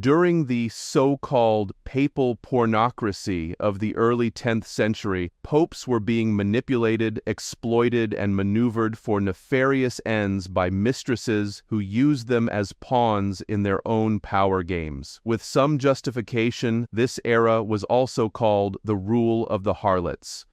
During the so-called papal pornocracy of the early 10th century, popes were being manipulated, exploited, and maneuvered for nefarious ends by mistresses who used them as pawns in their own power games. With some justification, this era was also called the rule of the harlots.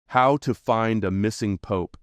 How to find a missing pope.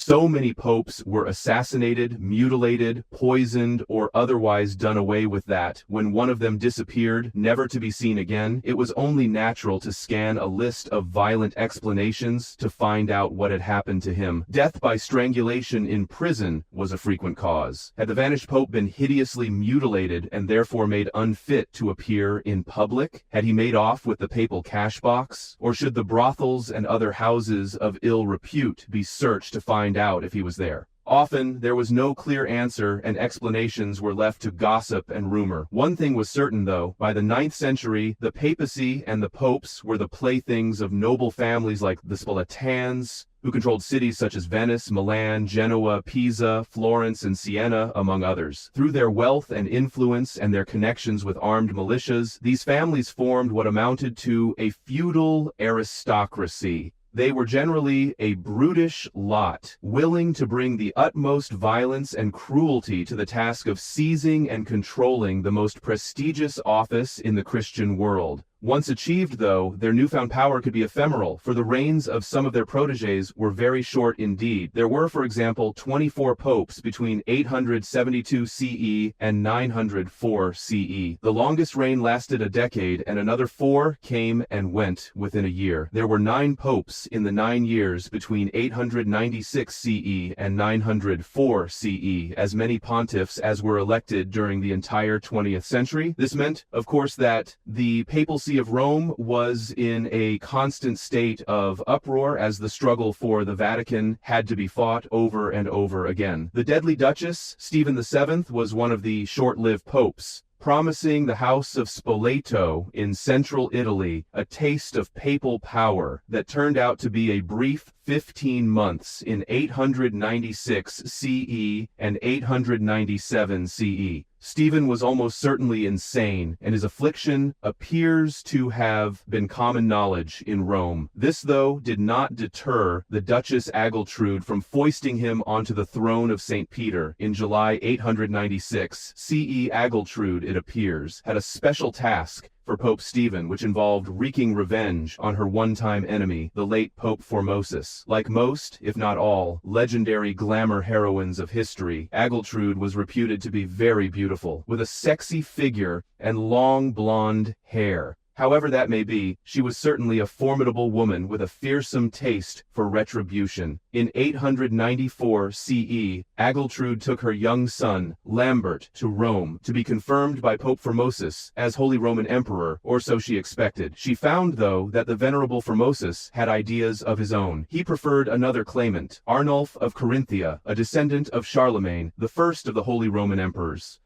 So many popes were assassinated, mutilated, poisoned, or otherwise done away with that, when one of them disappeared, never to be seen again, it was only natural to scan a list of violent explanations to find out what had happened to him. Death by strangulation in prison was a frequent cause. Had the vanished pope been hideously mutilated and therefore made unfit to appear in public? Had he made off with the papal cash box? Or should the brothels and other houses of ill repute be searched to find out if he was there? Often, there was no clear answer and explanations were left to gossip and rumor. One thing was certain, though: by the 9th century, the papacy and the popes were the playthings of noble families like the Spoletans, who controlled cities such as Venice, Milan, Genoa, Pisa, Florence, and Siena, among others. Through their wealth and influence and their connections with armed militias, these families formed what amounted to a feudal aristocracy. They were generally a brutish lot, willing to bring the utmost violence and cruelty to the task of seizing and controlling the most prestigious office in the Christian world. Once achieved, though, their newfound power could be ephemeral, for the reigns of some of their protégés were very short indeed. There were, for example, 24 popes between 872 CE and 904 CE. The longest reign lasted a decade, and another 4 came and went within a year. There were 9 popes in the 9 years between 896 CE and 904 CE, as many pontiffs as were elected during the entire 20th century. This meant, of course, that the papacy of Rome was in a constant state of uproar as the struggle for the Vatican had to be fought over and over again. The deadly Duchess, Stephen VII, was one of the short-lived popes, promising the House of Spoleto in central Italy a taste of papal power that turned out to be a brief 15 months in 896 CE and 897 CE. Stephen was almost certainly insane, and his affliction appears to have been common knowledge in Rome. This, though, did not deter the Duchess Agiltrude from foisting him onto the throne of St. Peter. In July 896 CE, Agiltrude, it appears, had a special task for Pope Stephen, which involved wreaking revenge on her one-time enemy, the late Pope Formosus. Like most, if not all, legendary glamour heroines of history, Agiltrude was reputed to be very beautiful, with a sexy figure and long blonde hair. However that may be, she was certainly a formidable woman with a fearsome taste for retribution. In 894 CE, Agiltrude took her young son, Lambert, to Rome to be confirmed by Pope Formosus as Holy Roman Emperor, or so she expected. She found, though, that the venerable Formosus had ideas of his own. He preferred another claimant, Arnulf of Carinthia, a descendant of Charlemagne, the first of the Holy Roman Emperors.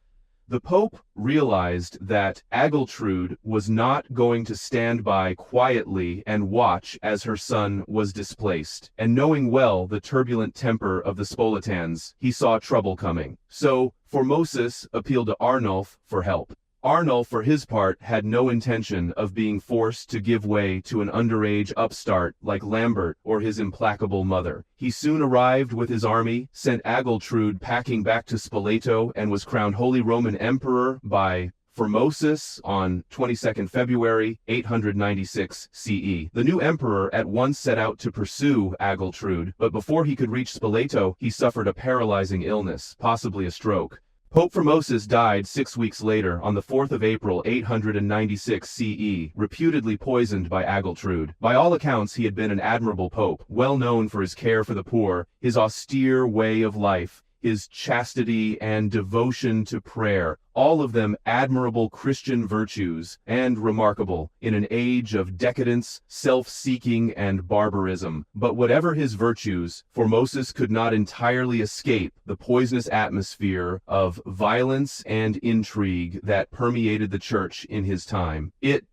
The Pope realized that Agiltrude was not going to stand by quietly and watch as her son was displaced, and knowing well the turbulent temper of the Spoletans, he saw trouble coming. So Formosus appealed to Arnulf for help. Arnulf, for his part, had no intention of being forced to give way to an underage upstart like Lambert or his implacable mother. He soon arrived with his army, sent Agiltrude packing back to Spoleto, and was crowned Holy Roman Emperor by Formosus on 22nd February 896 CE. The new emperor at once set out to pursue Agiltrude, but before he could reach Spoleto, he suffered a paralyzing illness, possibly a stroke. Pope Formosus died 6 weeks later on the 4th of April 896 CE, reputedly poisoned by Agiltrude. By all accounts, he had been an admirable pope, well known for his care for the poor, his austere way of life, his chastity and devotion to prayer, all of them admirable Christian virtues, and remarkable in an age of decadence, self-seeking, and barbarism. But whatever his virtues, Formosus could not entirely escape the poisonous atmosphere of violence and intrigue that permeated the church in his time. It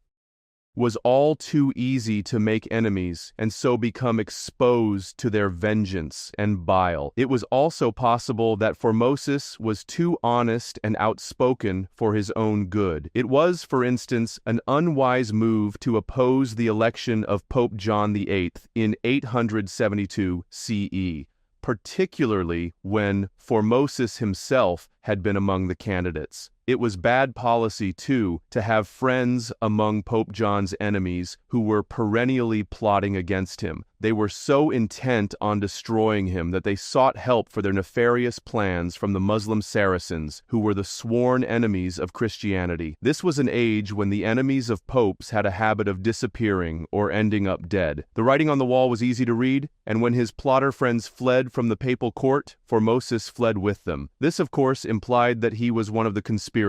was all too easy to make enemies and so become exposed to their vengeance and bile. It was also possible that Formosus was too honest and outspoken for his own good. It was, for instance, an unwise move to oppose the election of Pope John VIII in 872 CE, particularly when Formosus himself had been among the candidates. It was bad policy, too, to have friends among Pope John's enemies who were perennially plotting against him. They were so intent on destroying him that they sought help for their nefarious plans from the Muslim Saracens, who were the sworn enemies of Christianity. This was an age when the enemies of popes had a habit of disappearing or ending up dead. The writing on the wall was easy to read, and when his plotter friends fled from the papal court, Formosus fled with them. This, of course, implied that he was one of the conspirators.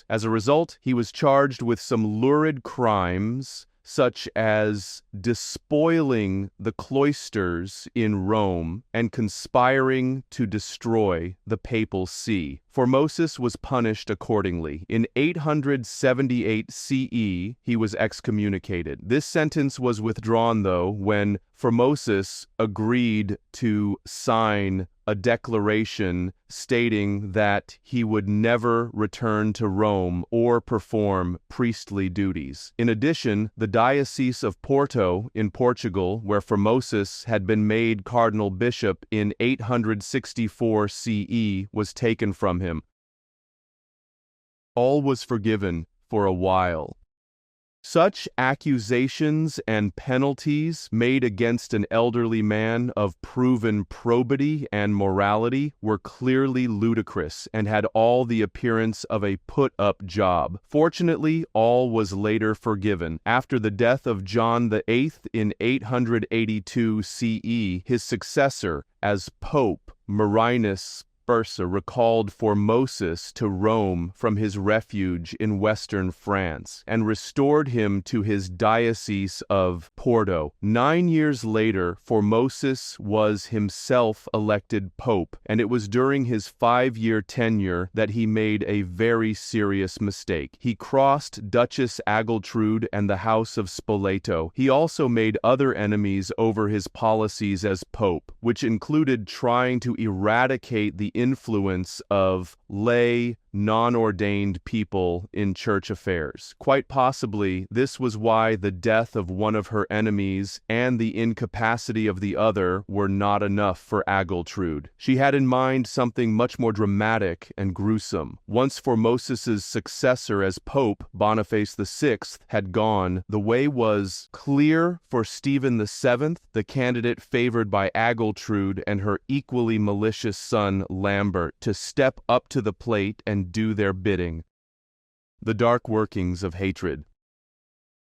As a result, he was charged with some lurid crimes, such as despoiling the cloisters in Rome and conspiring to destroy the papal see. Formosus was punished accordingly. In 878 CE, he was excommunicated. This sentence was withdrawn, though, when Formosus agreed to sign a declaration stating that he would never return to Rome or perform priestly duties. In addition, the Diocese of Porto in Portugal, where Formosus had been made cardinal bishop in 864 CE, was taken from him. All was forgiven for a while. Such accusations and penalties made against an elderly man of proven probity and morality were clearly ludicrous and had all the appearance of a put-up job. Fortunately, all was later forgiven. After the death of John VIII in 882 CE, his successor as Pope, Marinus recalled Formosus to Rome from his refuge in western France and restored him to his diocese of Porto. 9 years later, Formosus was himself elected pope, and it was during his 5-year tenure that he made a very serious mistake. He crossed Duchess Agiltrude and the House of Spoleto. He also made other enemies over his policies as pope, which included trying to eradicate the influence of lay, non-ordained people in church affairs. Quite possibly, this was why the death of one of her enemies and the incapacity of the other were not enough for Agiltrude. She had in mind something much more dramatic and gruesome. Once Formosus's successor as Pope, Boniface VI, had gone, the way was clear for Stephen VII, the candidate favored by Agiltrude and her equally malicious son Lambert, to step up to the plate and do their bidding. The dark workings of hatred.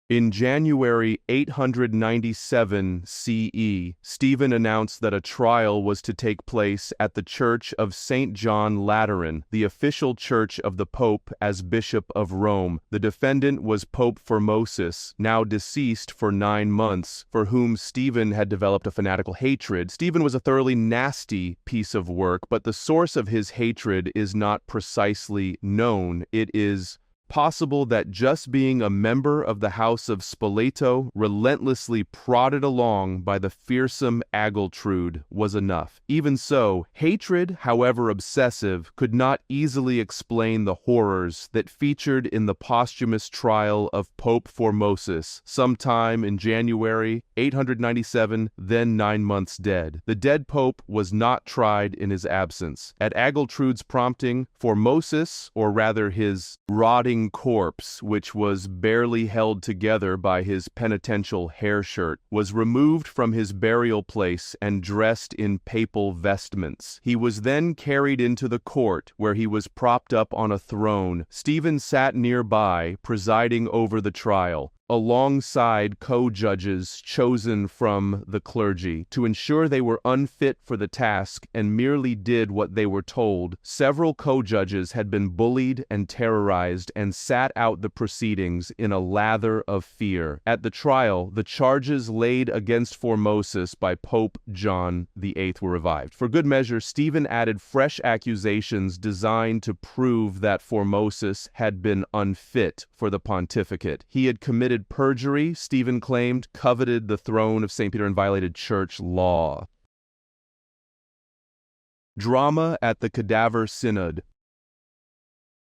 In January 897 CE, Stephen announced that a trial was to take place at the Church of St. John Lateran, the official church of the Pope as Bishop of Rome. The defendant was Pope Formosus, now deceased for 9 months, for whom Stephen had developed a fanatical hatred. Stephen was a thoroughly nasty piece of work, but the source of his hatred is not precisely known. It is possible that just being a member of the House of Spoleto, relentlessly prodded along by the fearsome Agiltrude, was enough. Even so, hatred, however obsessive, could not easily explain the horrors that featured in the posthumous trial of Pope Formosus, sometime in January 897, then 9 months dead. The dead pope was not tried in his absence. At Agiltrude's prompting, Formosus, or rather his rotting corpse, which was barely held together by his penitential hair shirt, was removed from his burial place and dressed in papal vestments. He was then carried into the court, where he was propped up on a throne. Stephen sat nearby, presiding over the trial, alongside co-judges chosen from the clergy. To ensure they were unfit for the task and merely did what they were told, several co-judges had been bullied and terrorized and sat out the proceedings in a lather of fear. At the trial, the charges laid against Formosus by Pope John VIII were revived. For good measure, Stephen added fresh accusations designed to prove that Formosus had been unfit for the pontificate. He had committed committed perjury, Stephen claimed, coveted the throne of St. Peter, and violated church law. Drama at the Cadaver Synod.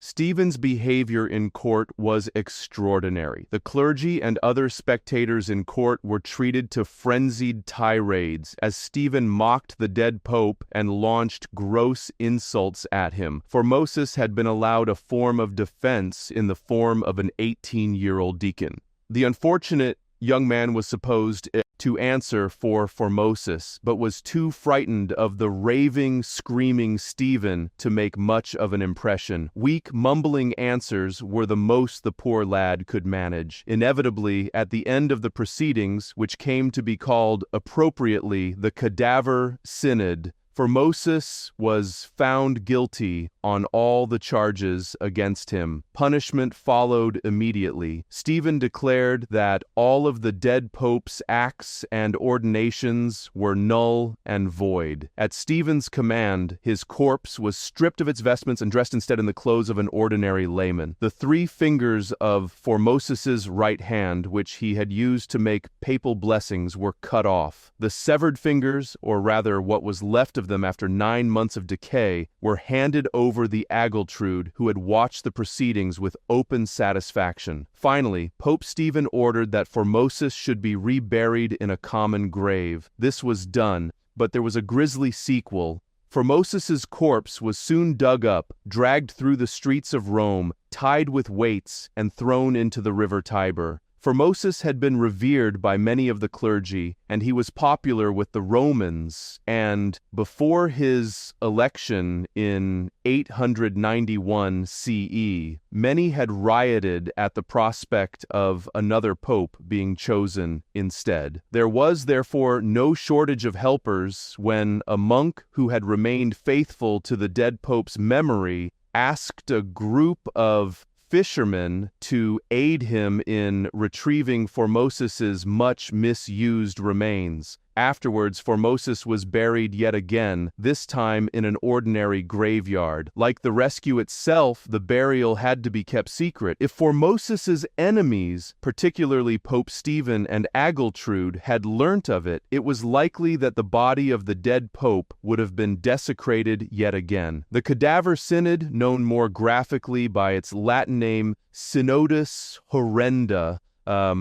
Stephen's behavior in court was extraordinary. The clergy and other spectators in court were treated to frenzied tirades as Stephen mocked the dead pope and launched gross insults at him. Formosus had been allowed a form of defense in the form of an 18-year-old deacon. The unfortunate young man was supposed to answer for Formosus, but was too frightened of the raving, screaming Stephen to make much of an impression. Weak, mumbling answers were the most the poor lad could manage. Inevitably, at the end of the proceedings, which came to be called appropriately the Cadaver Synod, Formosus was found guilty on all the charges against him. Punishment followed immediately. Stephen declared that all of the dead pope's acts and ordinations were null and void. At Stephen's command, his corpse was stripped of its vestments and dressed instead in the clothes of an ordinary layman. The 3 fingers of Formosus's right hand, which he had used to make papal blessings, were cut off. The severed fingers, or rather what was left of them after 9 months of decay, were handed over the Agiltrude, who had watched the proceedings with open satisfaction. Finally, Pope Stephen ordered that Formosus should be reburied in a common grave. This was done, but there was a grisly sequel. Formosus's corpse was soon dug up, dragged through the streets of Rome, tied with weights, and thrown into the river Tiber. Formosus had been revered by many of the clergy, and he was popular with the Romans, and before his election in 891 CE, many had rioted at the prospect of another pope being chosen instead. There was, therefore, no shortage of helpers when a monk who had remained faithful to the dead pope's memory asked a group of fishermen to aid him in retrieving Formosus's much misused remains. Afterwards, Formosus was buried yet again, this time in an ordinary graveyard. Like the rescue itself, the burial had to be kept secret. If Formosus's enemies, particularly Pope Stephen and Agiltrude, had learnt of it, it was likely that the body of the dead pope would have been desecrated yet again. The Cadaver Synod, known more graphically by its Latin name Synodus Horrenda,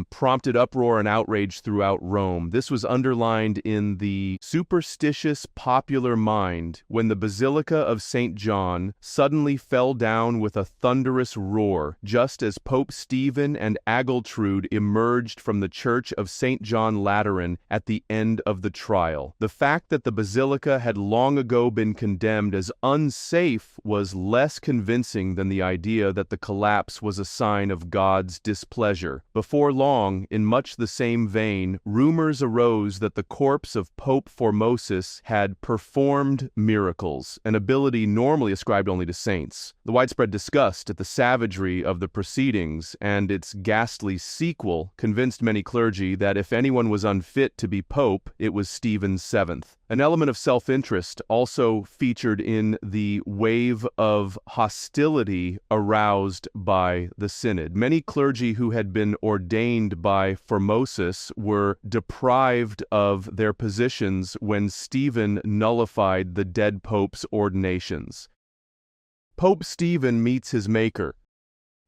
prompted uproar and outrage throughout Rome. This was underlined in the superstitious popular mind when the Basilica of St. John suddenly fell down with a thunderous roar, just as Pope Stephen and Agiltrude emerged from the Church of St. John Lateran at the end of the trial. The fact that the Basilica had long ago been condemned as unsafe was less convincing than the idea that the collapse was a sign of God's displeasure. Before long, in much the same vein, rumors arose that the corpse of Pope Formosus had performed miracles, an ability normally ascribed only to saints. The widespread disgust at the savagery of the proceedings and its ghastly sequel convinced many clergy that if anyone was unfit to be pope, it was Stephen VII. An element of self-interest also featured in the wave of hostility aroused by the synod. Many clergy who had been ordained by Formosus were deprived of their positions when Stephen nullified the dead pope's ordinations. Pope Stephen meets his maker.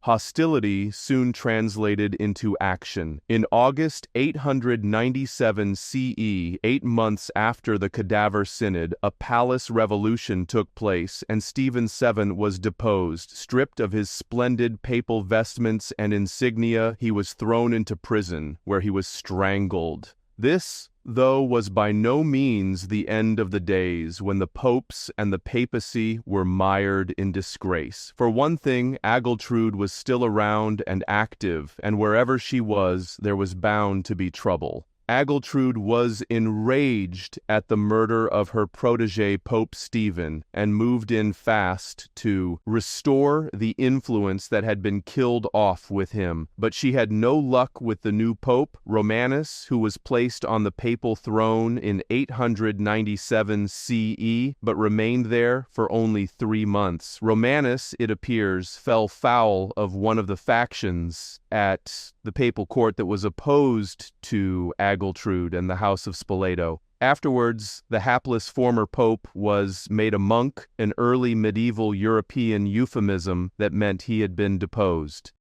Hostility soon translated into action. In August 897 CE, 8 months after the Cadaver Synod, a palace revolution took place, and Stephen VII was deposed. Stripped of his splendid papal vestments and insignia, he was thrown into prison, where he was strangled. This, though, was by no means the end of the days when the popes and the papacy were mired in disgrace. For one thing, Agiltrude was still around and active, and wherever she was, there was bound to be trouble. Agiltrude was enraged at the murder of her protege Pope Stephen and moved in fast to restore the influence that had been killed off with him. But she had no luck with the new pope, Romanus, who was placed on the papal throne in 897 CE, but remained there for only 3 months. Romanus, it appears, fell foul of one of the factions at the papal court that was opposed to Agiltrude and the House of Spoleto. Afterwards, the hapless former pope was made a monk, an early medieval European euphemism that meant he had been deposed.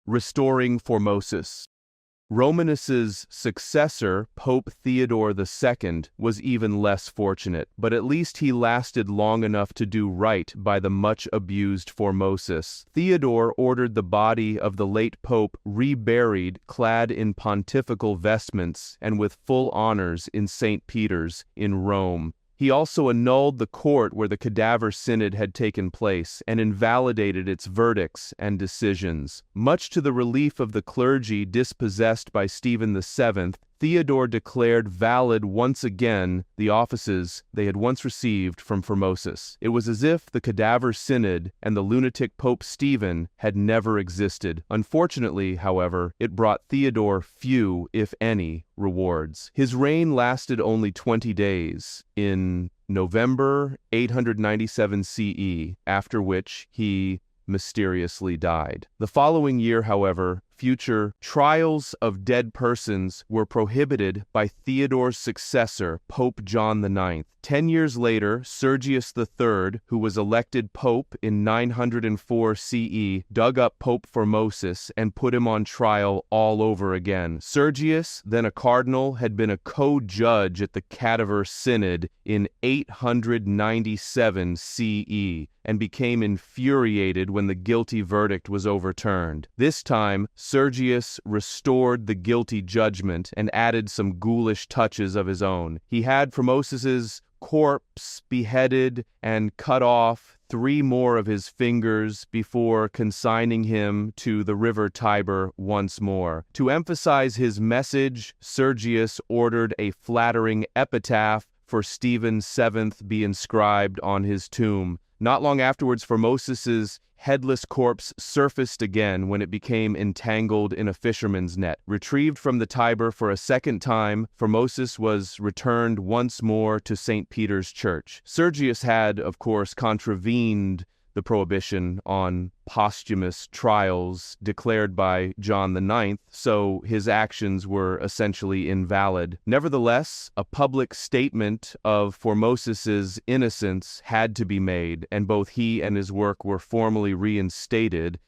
Restoring Formosus. Romanus's successor, Pope Theodore II, was even less fortunate, but at least he lasted long enough to do right by the much-abused Formosus. Theodore ordered the body of the late pope reburied, clad in pontifical vestments and with full honors in St. Peter's in Rome. He also annulled the court where the cadaver synod had taken place and invalidated its verdicts and decisions. Much to the relief of the clergy dispossessed by Stephen VII, Theodore declared valid once again the offices they had once received from Formosus. It was as if the cadaver synod and the lunatic Pope Stephen had never existed. Unfortunately, however, it brought Theodore few, if any, rewards. His reign lasted only 20 days, in November 897 CE, after which he mysteriously died. The following year, however, future trials of dead persons were prohibited by Theodore's successor, Pope John IX. 10 years later, Sergius III, who was elected pope in 904 CE, dug up Pope Formosus and put him on trial all over again. Sergius, then a cardinal, had been a co-judge at the Cadaver Synod in 897 CE and became infuriated when the guilty verdict was overturned. This time, Sergius restored the guilty judgment and added some ghoulish touches of his own. He had Formosus's corpse beheaded and cut off 3 more of his fingers before consigning him to the river Tiber once more. To emphasize his message, Sergius ordered a flattering epitaph for Stephen VII be inscribed on his tomb. Not long afterwards, Formosus's headless corpse surfaced again when it became entangled in a fisherman's net. Retrieved from the Tiber for a second time, Formosus was returned once more to St. Peter's Church. Sergius had, of course, contravened the prohibition on posthumous trials declared by John IX, so his actions were essentially invalid. Nevertheless, a public statement of Formosus's innocence had to be made, and both he and his work were formally reinstated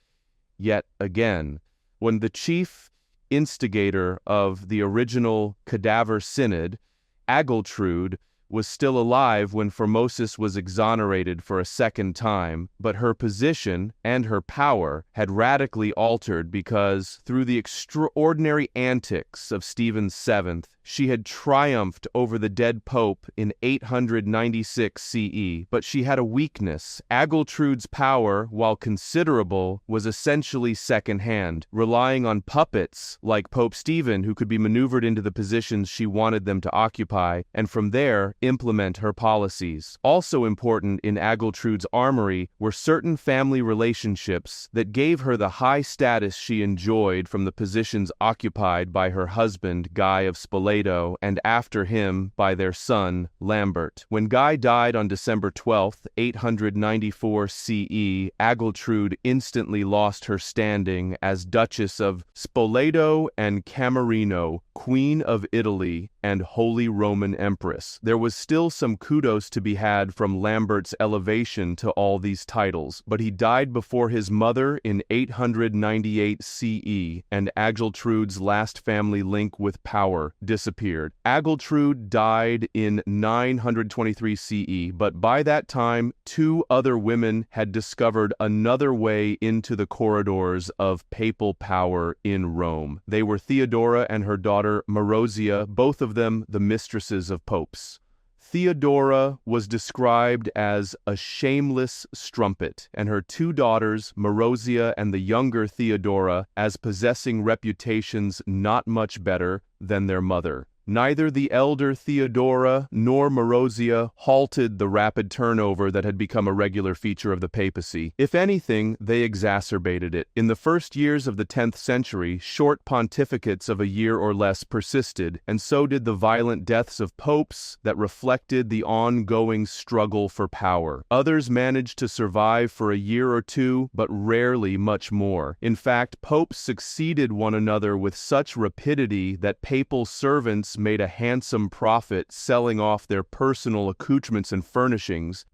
yet again. When the chief instigator of the original Cadaver Synod, Agiltrude, was still alive when Formosus was exonerated for a second time, but her position and her power had radically altered because, through the extraordinary antics of Stephen VII, she had triumphed over the dead pope in 896 CE, but she had a weakness. Agiltrude's power, while considerable, was essentially second-hand, relying on puppets like Pope Stephen who could be maneuvered into the positions she wanted them to occupy, and from there implement her policies. Also important in Agiltrude's armory were certain family relationships that gave her the high status she enjoyed from the positions occupied by her husband, Guy of Spoleto, and after him by their son, Lambert. When Guy died on December 12, 894 CE, Agiltrude instantly lost her standing as Duchess of Spoleto and Camerino, Queen of Italy, and Holy Roman Empress. There was still some kudos to be had from Lambert's elevation to all these titles, but he died before his mother in 898 CE, and Agiltrude's last family link with power disappeared. Agiltrude died in 923 CE, but by that time, 2 other women had discovered another way into the corridors of papal power in Rome. They were Theodora and her daughter Marozia, both of them the mistresses of popes. Theodora was described as a shameless strumpet, and her 2 daughters, Marozia and the younger Theodora, as possessing reputations not much better than their mother. Neither the elder Theodora nor Marozia halted the rapid turnover that had become a regular feature of the papacy. If anything, they exacerbated it. In the first years of the 10th century, short pontificates of a year or less persisted, and so did the violent deaths of popes that reflected the ongoing struggle for power. Others managed to survive for a year or two, but rarely much more. In fact, popes succeeded one another with such rapidity that papal servants made a handsome profit selling off their personal accoutrements and furnishings,